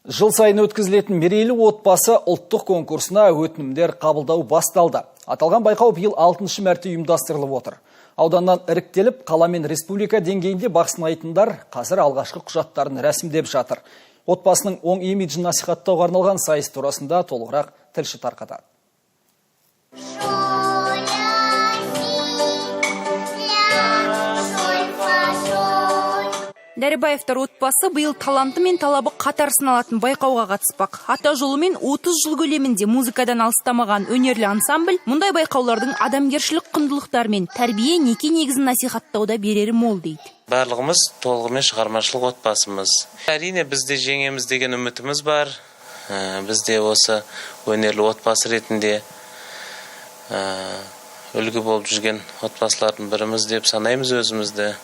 Жыл сайын өткізілетін мерейлі отбасы ұлттық конкурсына өтінімдер қабылдау басталды. Аталған байқау биыл 6-шы мәрте ұйымдастырылып отыр. Ауданнан іріктеліп, қала мен республика деңгейінде бақ сынайтындар қазір алғашқы құжаттарын рәсімдеп жатыр. Отбасының оң имиджін насихаттауға арналған сайыс турасында толығырақ тілші тарқатады. Дәрібаевтар отбасы биыл таланты мен талабы қатар сыналатын байқауға қатыспақ. Ата жолымен 30 жыл көлемінде музыкадан алыстамаған өнерлі ансамбль мұндай байқаулардың адамгершілік құндылықтар мен тәрбие неке негізін насихаттауда берері мол дейді. Барлығымыз толығымен шығармашылық отбасымыз. Әрине бізде жеңеміз деген үмітіміз бар. Бізде осы өнерлі отбасы ретінде үлгі болып жүрген отбасылардың біріміз деп санаймыз өзімізді.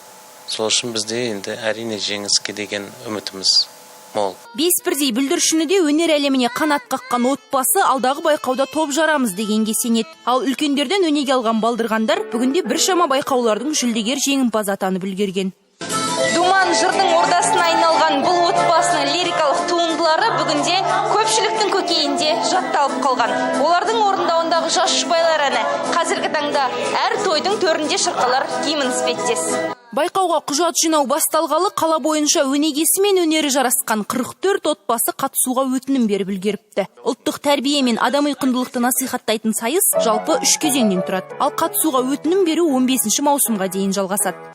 Сол үшін бізде енді әрине жеңіске деген үмітіміз мол. Бес бірдей бүлдіршіні де өнер әлеміне қанат қаққан отбасы алдағы байқауда топ жарамыз дегенге сенеді. Ал үлкендерден өнеге алған балдырғандар бүгінде біршама байқаулардың жүлдегер жеңімпаз атанып үлгерген. Думан жырдың ордасына айналған бұл отбасының лирикалық туындылары бүгінде көпшіліктің көкейінде жатталып қалған. Олардың орындауындағы жас жұбайлар әні қазіргі таңда әр тойдың төрінде шырқалар гимн іспеттес. Байқауға құжат жинау басталғалы қала бойынша өнегесі мен өнері жарасқан 44 отбасы қатысуға өтінім беріп үлгеріпті. Ұлттық тәрбие мен адами құндылықты насихаттайтын сайыс жалпы 3 кезеңнен тұрады. Ал қатысуға өтінім беру 15 маусымға дейін жалғасады.